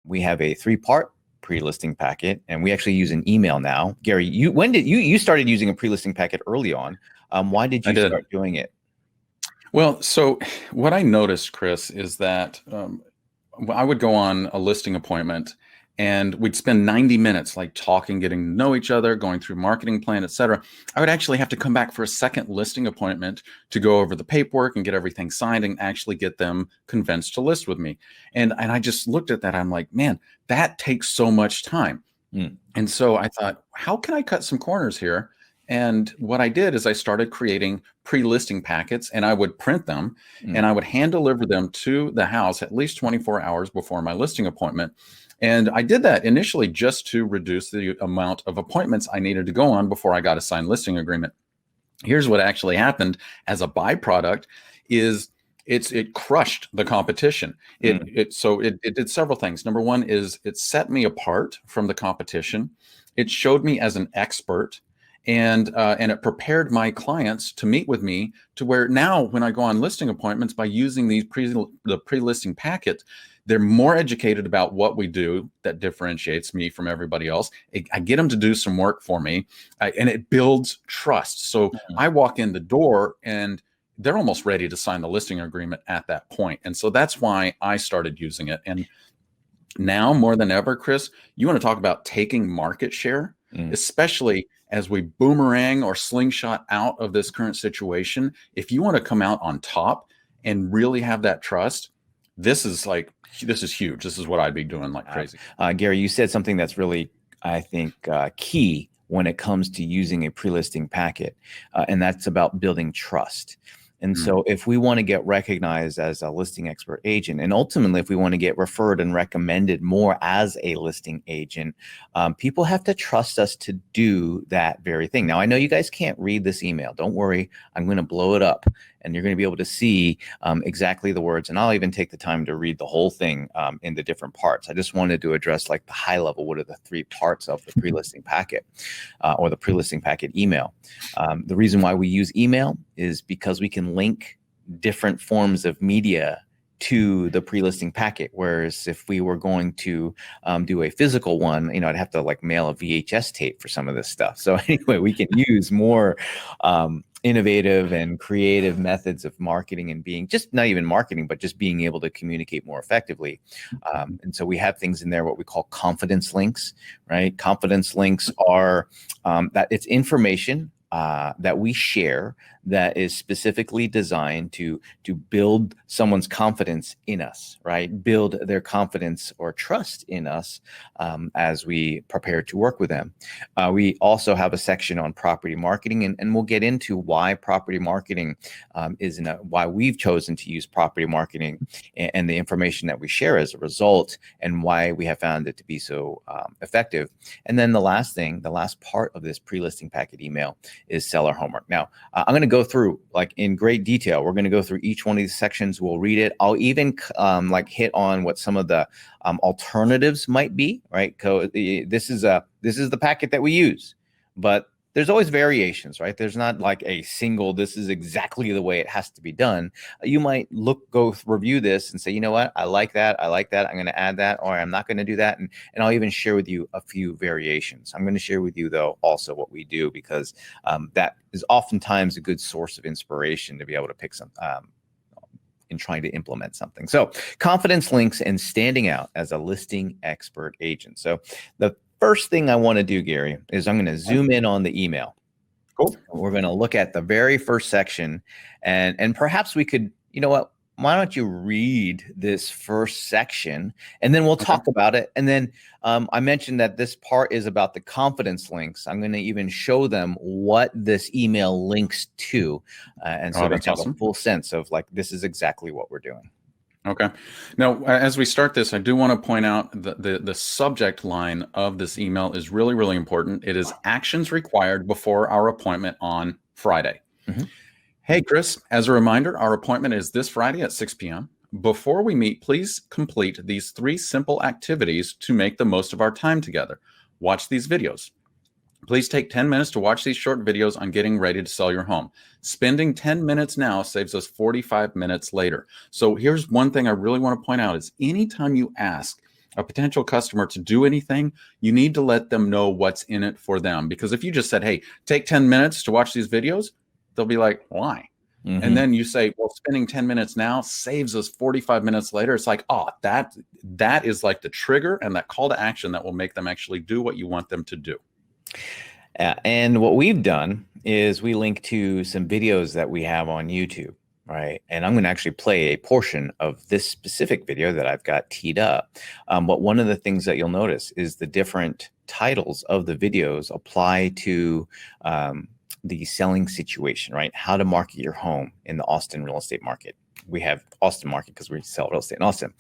We have a 3-part pre-listing packet, and we actually use an email now. Gary, you started using a pre-listing packet early on? Why did you start doing it? Well, so what I noticed, Chris, is that I would go on a listing appointment and we'd spend 90 minutes like talking, getting to know each other, going through marketing plan, et cetera. I would actually have to come back for a second listing appointment to go over the paperwork and get everything signed and actually get them convinced to list with me. And I just looked at that. I'm like, man, that takes so much time. And so I thought, how can I cut some corners here? And what I did is I started creating pre-listing packets, and I would print them and I would hand deliver them to the house at least 24 hours before my listing appointment. And I did that initially just to reduce the amount of appointments I needed to go on before I got a signed listing agreement. Here's what actually happened as a byproduct is it crushed the competition. It did several things. Number one is it set me apart from the competition. It showed me as an expert. And it prepared my clients to meet with me to where now when I go on listing appointments by using the pre-listing packet, they're more educated about what we do that differentiates me from everybody else. I get them to do some work for me, and it builds trust. So I walk in the door and they're almost ready to sign the listing agreement at that point. And so that's why I started using it. And now more than ever, Chris, you want to talk about taking market share, especially as we boomerang or slingshot out of this current situation. If you want to come out on top and really have that trust, this is huge. This is what I'd be doing like crazy. Gary, you said something that's really, I think, key when it comes to using a pre-listing packet, and that's about building trust. And so if we want to get recognized as a listing expert agent, and ultimately if we want to get referred and recommended more as a listing agent, people have to trust us to do that very thing. Now, I know you guys can't read this email. Don't worry. I'm going to blow it up and you're going to be able to see exactly the words. And I'll even take the time to read the whole thing in the different parts. I just wanted to address like the high level. What are the 3 parts of the pre-listing packet or the pre-listing packet email? The reason why we use email is because we can link different forms of media to the pre-listing packet. Whereas if we were going to do a physical one, I'd have to like mail a VHS tape for some of this stuff. So anyway, we can use more innovative and creative methods of marketing and being just not even marketing, but just being able to communicate more effectively. And so we have things in there, what we call confidence links, right? Confidence links are that it's information that we share that is specifically designed to build someone's confidence in us, right? Build their confidence or trust in us as we prepare to work with them. We also have a section on property marketing, and we'll get into why property marketing why we've chosen to use property marketing and the information that we share as a result, and why we have found it to be so effective. And then the last part of this pre-listing packet email is seller homework. Now, I'm going to go through like in great detail. We're going to go through each one of these sections. We'll read it. I'll even hit on what some of the alternatives might be, right? This is the packet that we use, but there's always variations, right? There's not like a single, this is exactly the way it has to be done. You might go review this and say, you know what? I like that. I'm going to add that, or I'm not going to do that. And I'll even share with you a few variations. I'm going to share with you though, also what we do, because that is oftentimes a good source of inspiration to be able to pick some, in trying to implement something. So confidence links and standing out as a listing expert agent. So the first thing I want to do, Gary, is I'm going to zoom in on the email. Cool. We're going to look at the very first section, and perhaps we could, you know what, why don't you read this first section and then we'll talk about it. And then I mentioned that this part is about the confidence links. I'm going to even show them what this email links to. And so they have a full sense of like, this is exactly what we're doing. Okay. Now, as we start this, I do want to point out that the subject line of this email is really, really important. It is actions required before our appointment on Friday. Hey, Chris, as a reminder, our appointment is this Friday at 6 p.m. Before we meet, please complete these 3 simple activities to make the most of our time together. Watch these videos. Please take 10 minutes to watch these short videos on getting ready to sell your home. Spending 10 minutes now saves us 45 minutes later. So here's one thing I really want to point out is anytime you ask a potential customer to do anything, you need to let them know what's in it for them. Because if you just said, hey, take 10 minutes to watch these videos, they'll be like, why? And then you say, well, spending 10 minutes now saves us 45 minutes later. It's like, oh, that is like the trigger and that call to action that will make them actually do what you want them to do. And what we've done is we link to some videos that we have on YouTube, right? And I'm going to actually play a portion of this specific video that I've got teed up. But one of the things that you'll notice is the different titles of the videos apply to the selling situation, right? How to market your home in the Austin real estate market. We have Austin market because we sell real estate in Austin.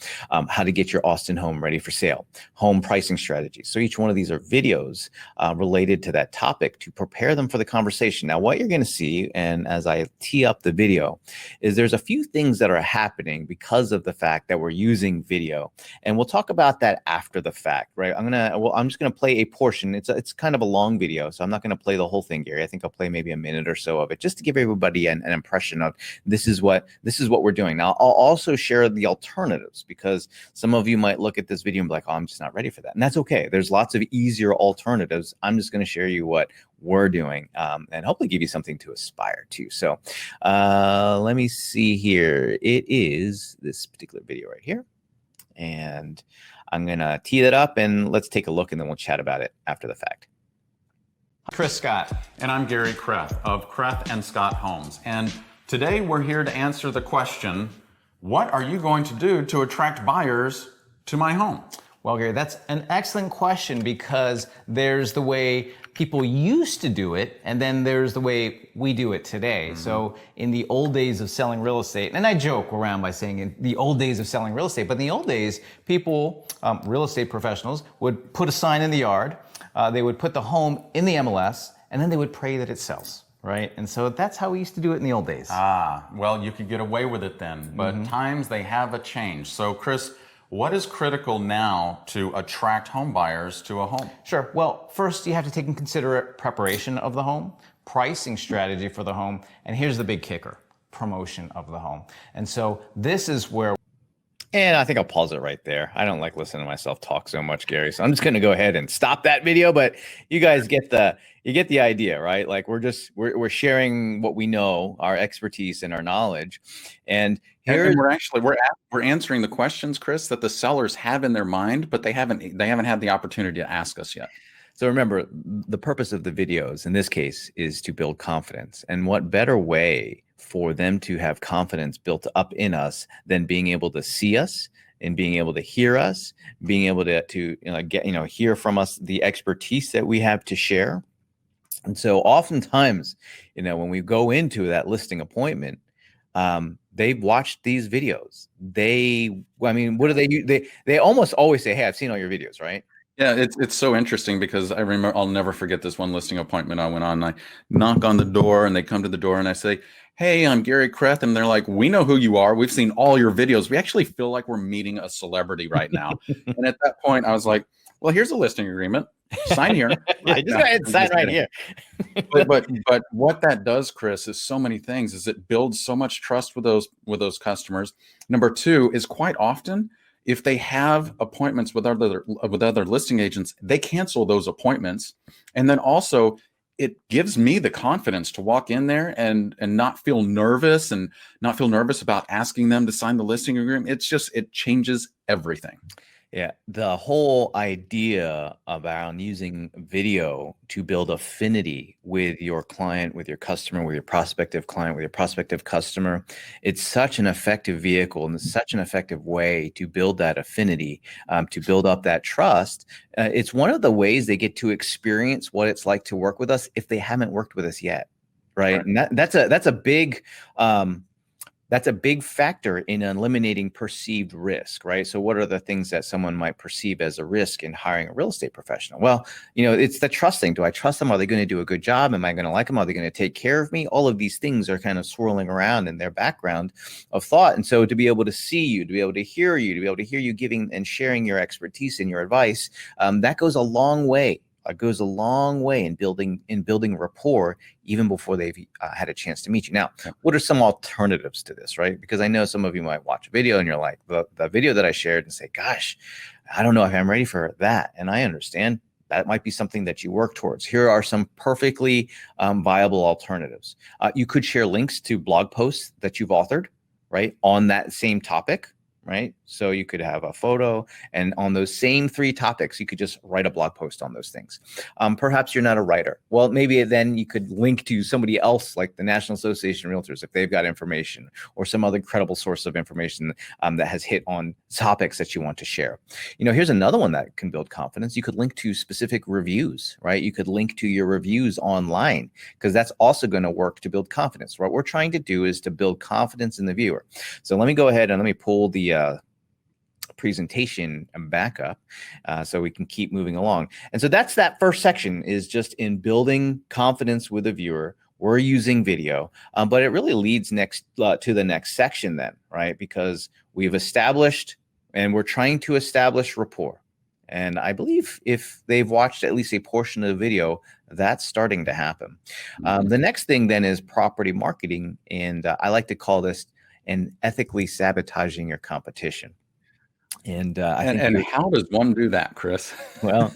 How to get your Austin home ready for sale, home pricing strategies. So each one of these are videos related to that topic to prepare them for the conversation. Now, what you're going to see, and as I tee up the video, is there's a few things that are happening because of the fact that we're using video, and we'll talk about that after the fact, right? I'm just going to play a portion. It's kind of a long video, so I'm not going to play the whole thing, Gary. I think I'll play maybe a minute or so of it, just to give everybody an impression of this is what we're doing. Now, I'll also share the alternatives, because some of you might look at this video and be like, oh, I'm just not ready for that. And that's okay. There's lots of easier alternatives. I'm just going to share you what we're doing and hopefully give you something to aspire to. So let me see here. It is this particular video right here. And I'm going to tee that up and let's take a look and then we'll chat about it after the fact. Chris Scott. And I'm Garry Creath of Creath and Scott Homes. And today we're here to answer the question, what are you going to do to attract buyers to my home? Well, Gary, that's an excellent question, because there's the way people used to do it, and then there's the way we do it today. So in the old days of selling real estate, and I joke around by saying in the old days of selling real estate, but in the old days, people, real estate professionals, would put a sign in the yard, they would put the home in the MLS, and then they would pray that it sells. Right? And so that's how we used to do it in the old days. Well, you could get away with it then, but times they have a change. So Chris, what is critical now to attract home buyers to a home? Sure. Well, first you have to take in consideration preparation of the home, pricing strategy for the home, and here's the big kicker, promotion of the home. And so this is where... And I think I'll pause it right there. I don't like listening to myself talk so much, Gary. So I'm just going to go ahead and stop that video. But you guys get the idea, right? Like we're sharing what we know, our expertise and our knowledge. And here we're answering the questions, Chris, that the sellers have in their mind, but they haven't had the opportunity to ask us yet. So remember, the purpose of the videos in this case is to build confidence. And what better way for them to have confidence built up in us than being able to see us and being able to hear us, being able to hear from us the expertise that we have to share. And so oftentimes, when we go into that listing appointment, they've watched these videos. What do they do? They almost always say, hey, I've seen all your videos, right? Yeah, it's so interesting, because I remember, I'll never forget this one listing appointment I went on. And I knock on the door and they come to the door and I say, hey, I'm Garry Creath. And they're like, we know who you are. We've seen all your videos. We actually feel like we're meeting a celebrity right now. And at that point I was like, well, here's a listing agreement. Sign here. Yeah, just go ahead and sign right here. but what that does, Chris, is so many things. Is it builds so much trust with those customers. Number two is, quite often, if they have appointments with other listing agents, they cancel those appointments. And then also, it gives me the confidence to walk in there and not feel nervous about asking them to sign the listing agreement. It changes everything. Yeah, the whole idea around using video to build affinity with your client, with your customer, with your prospective client, with your prospective customer, it's such an effective vehicle and such an effective way to build that affinity, to build up that trust. It's one of the ways they get to experience what it's like to work with us if they haven't worked with us yet, right? And that's a big factor in eliminating perceived risk, right? So what are the things that someone might perceive as a risk in hiring a real estate professional? Well, it's the trust thing. Do I trust them? Are they going to do a good job? Am I going to like them? Are they going to take care of me? All of these things are kind of swirling around in their background of thought. And so to be able to see you, to be able to hear you, giving and sharing your expertise and your advice, that goes a long way goes a long way in building rapport even before they've had a chance to meet you. Now, what are some alternatives to this, right? Because I know some of you might watch a video and you're like, the video that I shared, and say, gosh, I don't know if I'm ready for that. And I understand that might be something that you work towards. Here are some perfectly viable alternatives. You could share links to blog posts that you've authored, right, on that same topic, right? So you could have a photo, and on those same 3 topics, you could just write a blog post on those things. Perhaps you're not a writer. Well, maybe then you could link to somebody else, like the National Association of Realtors, if they've got information, or some other credible source of information that has hit on topics that you want to share. Here's another one that can build confidence. You could link to specific reviews, right? You could link to your reviews online, because that's also going to work to build confidence. What we're trying to do is to build confidence in the viewer. So let me go ahead and let me pull the presentation back up so we can keep moving along. And so that's that first section, is just in building confidence with the viewer. We're using video, but it really leads next to the next section then, right? Because we've established, and we're trying to establish rapport. And I believe if they've watched at least a portion of the video, that's starting to happen. The next thing then is property marketing. And I like to call this an ethically sabotaging your competition. And I think how does one do that, Chris? Well,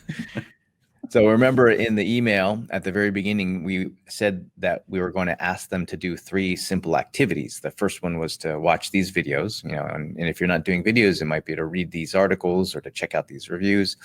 so remember in the email at the very beginning, we said that we were going to ask them to do 3 simple activities. The first one was to watch these videos, and if you're not doing videos, it might be to read these articles or to check out these reviews.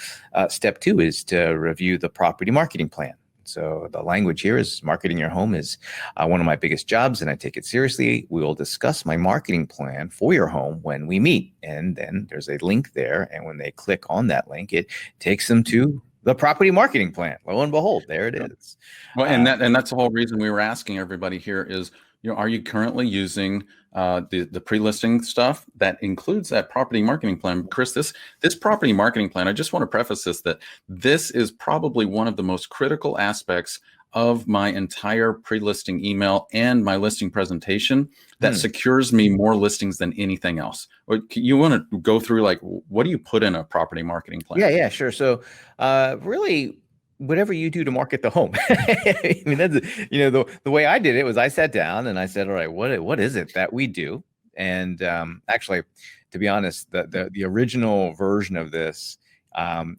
Step 2 is to review the property marketing plan. So the language here is marketing your home is one of my biggest jobs, and I take it seriously. We will discuss my marketing plan for your home when we meet. And then there's a link there. And when they click on that link, it takes them to the property marketing plan. Lo and behold, there it is. Well, and that's the whole reason we were asking everybody here is, are you currently using the pre-listing stuff that includes that property marketing plan? Chris, this property marketing plan, I just want to preface that this is probably one of the most critical aspects of my entire pre-listing email and my listing presentation that secures me more listings than anything else. You want to go through, like, what do you put in a property marketing plan? Yeah, sure. So really, whatever you do to market the home. I mean, that's, the way I did it was I sat down and I said, all right, what is it that we do? And actually, to be honest, the original version of this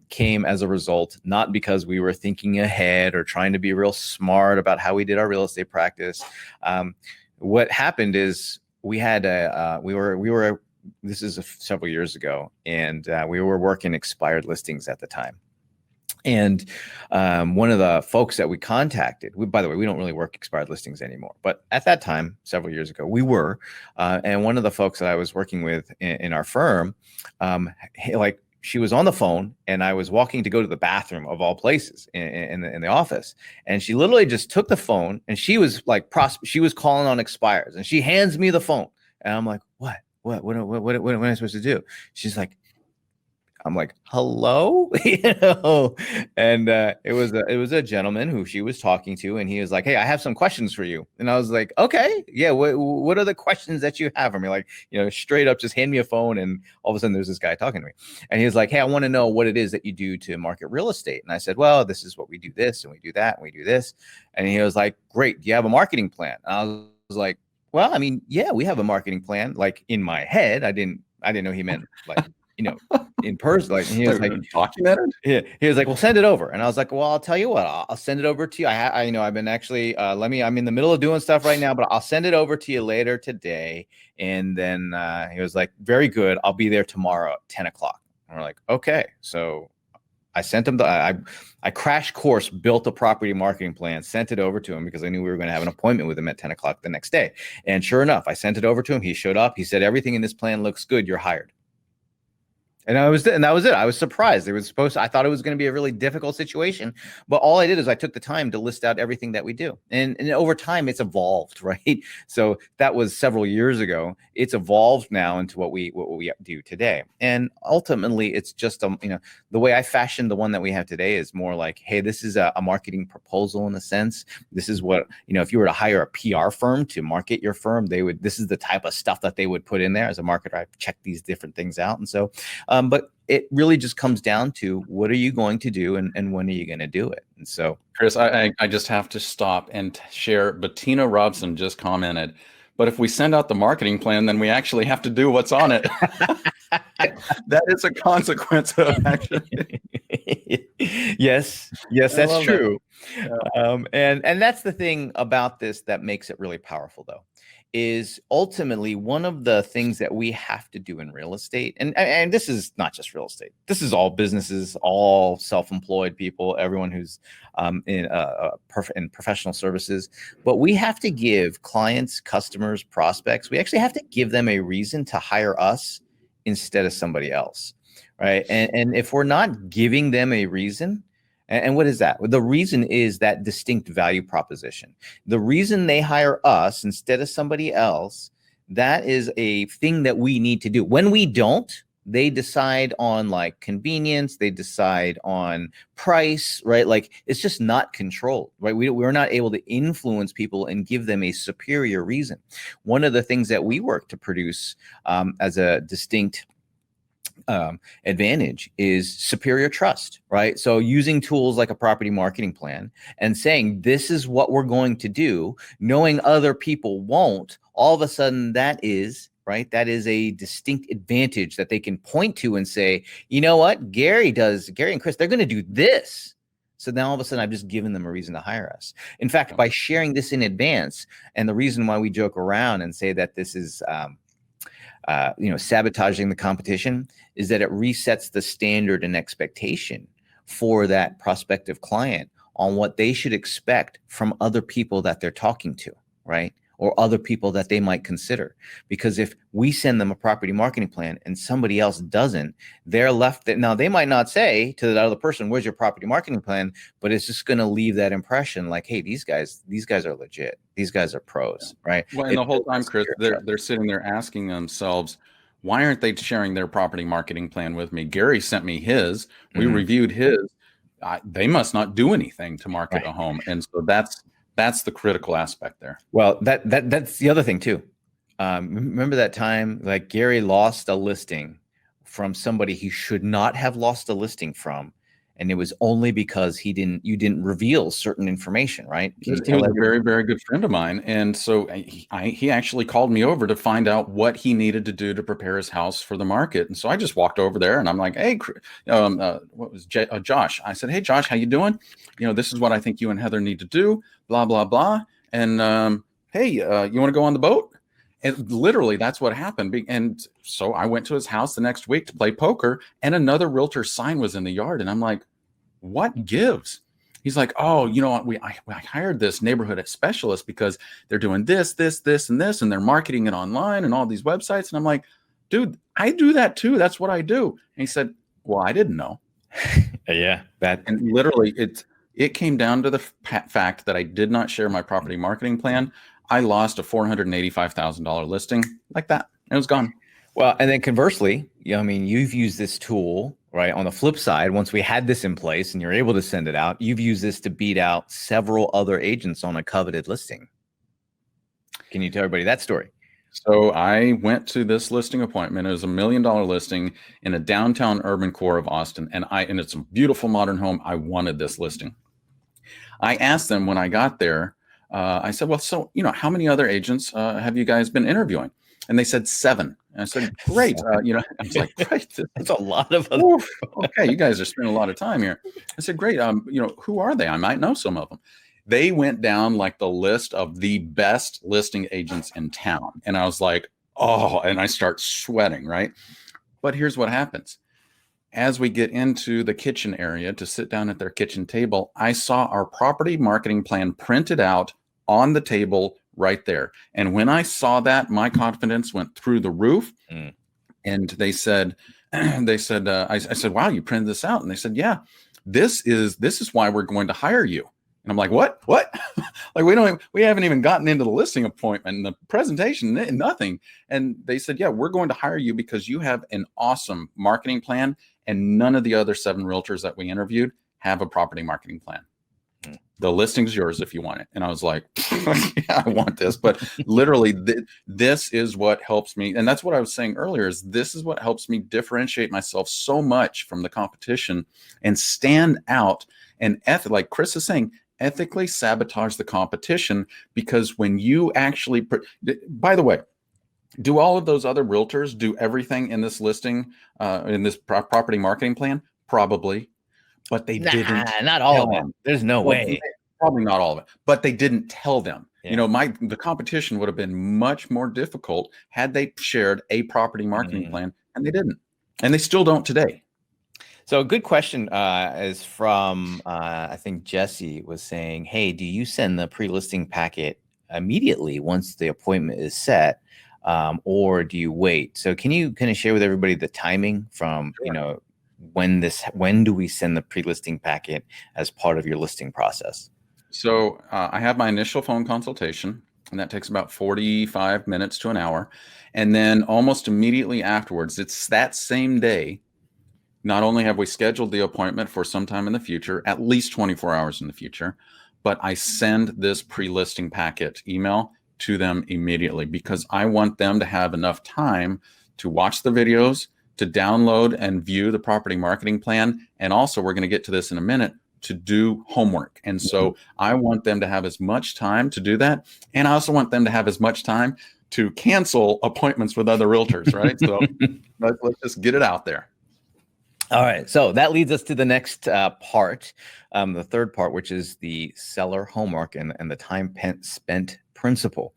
came as a result, not because we were thinking ahead or trying to be real smart about how we did our real estate practice. What happened is we had this is several years ago, and we were working expired listings at the time. And one of the folks that we contacted, by the way, we don't really work expired listings anymore, but at that time, several years ago, we were. And one of the folks that I was working with in our firm, she was on the phone, and I was walking to go to the bathroom of all places in the office. And she literally just took the phone, and she was she was calling on expires, and she hands me the phone. And I'm like, what am I supposed to do? She's like, I'm like, hello, and it was a gentleman who she was talking to, and he was like, hey, I have some questions for you. And I was like, okay, yeah, what are the questions that you have for me? Like, straight up, just hand me a phone. And all of a sudden there's this guy talking to me, and he was like, hey, I want to know what it is that you do to market real estate. And I said, well, this is what we do, this, and we do that, and we do this. And he was like, great, do you have a marketing plan? And I was like, well, I mean, yeah, we have a marketing plan. Like, in my head, I didn't know he meant like, in person. Like, he was like, documented. Yeah, he was like, well, send it over. And I was like, well, I'll tell you what, I'll send it over to you. I've been actually, I'm in the middle of doing stuff right now, but I'll send it over to you later today. And then he was like, very good, I'll be there tomorrow at 10 o'clock. And we're like, okay. So I sent him I crash course built a property marketing plan, sent it over to him because I knew we were going to have an appointment with him at 10 o'clock the next day. And sure enough, I sent it over to him. He showed up. He said, everything in this plan looks good. You're hired. And that was it. I was surprised. I thought it was going to be a really difficult situation, but all I did is I took the time to list out everything that we do. And over time it's evolved, right? So that was several years ago. It's evolved now into what we do today. And ultimately it's just, the way I fashioned the one that we have today is more like, hey, this is a marketing proposal in a sense. This is what, if you were to hire a PR firm to market your firm, this is the type of stuff that they would put in there. As a marketer, I've checked these different things out. And so But it really just comes down to what are you going to do and when are you going to do it? And so, Chris, I just have to stop and share. Bettina Robson just commented, but if we send out the marketing plan, then we actually have to do what's on it. That is a consequence of actually. Yes, that's true. That. And that's the thing about this that makes it really powerful, though, is ultimately one of the things that we have to do in real estate. And this is not just real estate. This is all businesses, all self-employed people, everyone who's in professional services. But we have to give clients, customers, prospects, we actually have to give them a reason to hire us instead of somebody else, right? And if we're not giving them a reason, and what is that? The reason is that distinct value proposition. The reason they hire us instead of somebody else, that is a thing that we need to do. When we don't, they decide on like convenience, they decide on price, right? Like it's just not controlled, right? We're not able to influence people and give them a superior reason. One of the things that we work to produce as a distinct advantage is superior trust, right? So using tools like a property marketing plan and saying, this is what we're going to do, knowing other people won't, all of a sudden that is, right? That is a distinct advantage that they can point to and say, you know what, Gary and Chris, they're going to do this. So now all of a sudden I've just given them a reason to hire us. In fact, by sharing this in advance, and the reason why we joke around and say that this is, sabotaging the competition is that it resets the standard and expectation for that prospective client on what they should expect from other people that they're talking to, right? Or other people that they might consider. Because if we send them a property marketing plan and somebody else doesn't, they're left that now they might not say to that other person, where's your property marketing plan? But it's just going to leave that impression like, hey, these guys are legit. These guys are pros, right? Well, and the whole time, Chris, they're sitting there asking themselves, why aren't they sharing their property marketing plan with me? Gary sent me his. We reviewed his. They must not do anything to market a home. And so that's the critical aspect there. Well, that's the other thing too. Remember that time like Gary lost a listing from somebody he should not have lost a listing from, and it was only because you didn't reveal certain information, right? He was a very, very good friend of mine, and so he actually called me over to find out what he needed to do to prepare his house for the market. And so I just walked over there, and I'm like, "Hey, Josh?" I said, "Hey, Josh, how you doing? This is what I think you and Heather need to do. Blah blah blah. And hey, you want to go on the boat?" And literally, that's what happened. And so I went to his house the next week to play poker, and another realtor sign was in the yard. And I'm like, what gives? He's like, oh, I hired this neighborhood specialist because they're doing this, and this, and they're marketing it online and all these websites. And I'm like, dude, I do that too. That's what I do. And he said, well, I didn't know. Yeah. And literally, it came down to the fact that I did not share my property marketing plan. I lost a $485,000 listing like that. It was gone. Well, and then conversely, you've used this tool, right? On the flip side, once we had this in place and you're able to send it out, you've used this to beat out several other agents on a coveted listing. Can you tell everybody that story? So I went to this listing appointment. It was $1 million listing in a downtown urban core of Austin. And it's a beautiful modern home. I wanted this listing. I asked them when I got there, I said, well, so, how many other agents have you guys been interviewing? And they said 7. And I said, great. I was like, great. That's a lot of other. Okay, you guys are spending a lot of time here. I said, great. Who are they? I might know some of them. They went down like the list of the best listing agents in town. And I was like, oh, and I start sweating, right? But here's what happens. As we get into the kitchen area to sit down at their kitchen table, I saw our property marketing plan printed out on the table right there. And when I saw that, my confidence went through the roof. And they said, I said, wow, you printed this out. And they said, yeah, this is why we're going to hire you. And I'm like, what? Like, we haven't even gotten into the listing appointment and the presentation, nothing. And they said, yeah, we're going to hire you because you have an awesome marketing plan. And none of the other 7 realtors that we interviewed have a property marketing plan. The listing's yours if you want it. And I was like, yeah, I want this. But literally, this is what helps me. And that's what I was saying earlier, is this is what helps me differentiate myself so much from the competition and stand out and like Chris is saying, ethically sabotage the competition. Because when you actually, by the way, do all of those other realtors do everything in this listing, in this property marketing plan? Probably. But they didn't. Not all of them. There's no way. Probably not all of it, but they didn't tell them. Yeah. You know, the competition would have been much more difficult had they shared a property marketing plan, and they didn't, and they still don't today. So a good question is from I think Jesse was saying, "Hey, do you send the pre-listing packet immediately once the appointment is set, or do you wait?" So can you kind of share with everybody the timing from when do we send the pre-listing packet as part of your listing process? So I have my initial phone consultation, and that takes about 45 minutes to an hour. And then almost immediately afterwards, it's that same day, not only have we scheduled the appointment for sometime in the future, at least 24 hours in the future, but I send this pre-listing packet email to them immediately, because I want them to have enough time to watch the videos, to download and view the property marketing plan. And also, we're going to get to this in a minute, to do homework. And so I want them to have as much time to do that. And I also want them to have as much time to cancel appointments with other realtors, right? So let's just get it out there. All right. So that leads us to the next part, the third part, which is the seller homework and the time spent principle.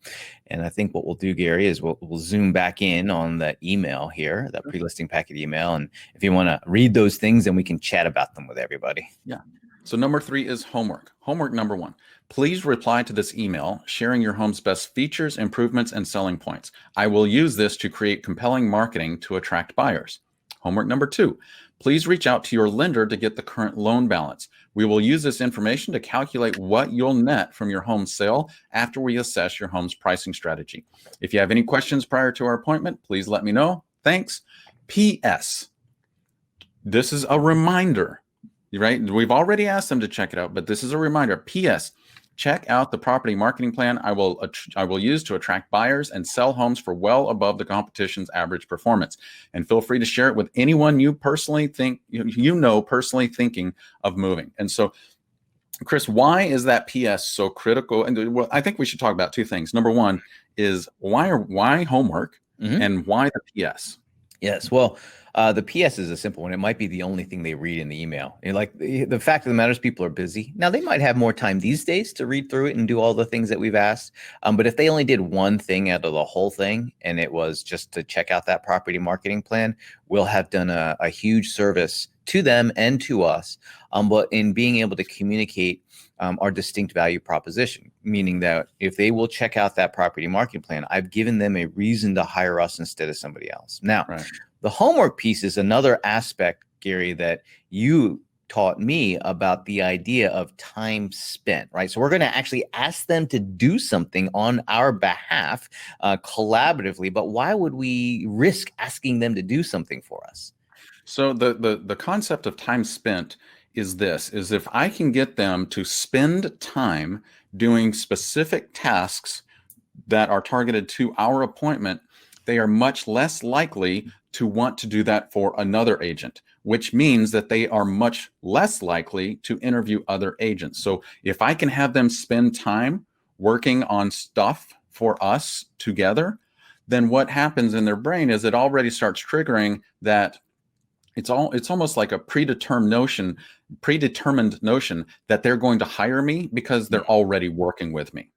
And I think what we'll do, Gary, is we'll zoom back in on the email here, that pre-listing packet email. And if you want to read those things, then we can chat about them with everybody. Yeah. So number 3 is homework. Homework number 1. Please reply to this email sharing your home's best features, improvements, and selling points. I will use this to create compelling marketing to attract buyers. Homework number 2. Please reach out to your lender to get the current loan balance. We will use this information to calculate what you'll net from your home sale after we assess your home's pricing strategy. If you have any questions prior to our appointment, please let me know. Thanks. P.S. This is a reminder, right? We've already asked them to check it out, but this is a reminder. P.S. Check out the property marketing plan I will use to attract buyers and sell homes for well above the competition's average performance. And feel free to share it with anyone you personally think personally thinking of moving. And so, Chris, why is that PS so critical? And well, I think we should talk about 2 things. Number 1 is why homework, and why the PS? Yes. Well, the PS is a simple one. It might be the only thing they read in the email. And like the fact of the matter is, people are busy. Now, they might have more time these days to read through it and do all the things that we've asked. But if they only did one thing out of the whole thing, and it was just to check out that property marketing plan, we'll have done a huge service to them and to us. But in being able to communicate our distinct value proposition, meaning that if they will check out that property marketing plan, I've given them a reason to hire us instead of somebody else. Now, the homework piece is another aspect, Gary, that you taught me about the idea of time spent, right? So we're going to actually ask them to do something on our behalf collaboratively, but why would we risk asking them to do something for us? So the concept of time spent is if I can get them to spend time doing specific tasks that are targeted to our appointment, they are much less likely to want to do that for another agent, which means that they are much less likely to interview other agents. So if I can have them spend time working on stuff for us together, then what happens in their brain is it already starts triggering that it's almost like a predetermined notion that they're going to hire me because they're already working with me.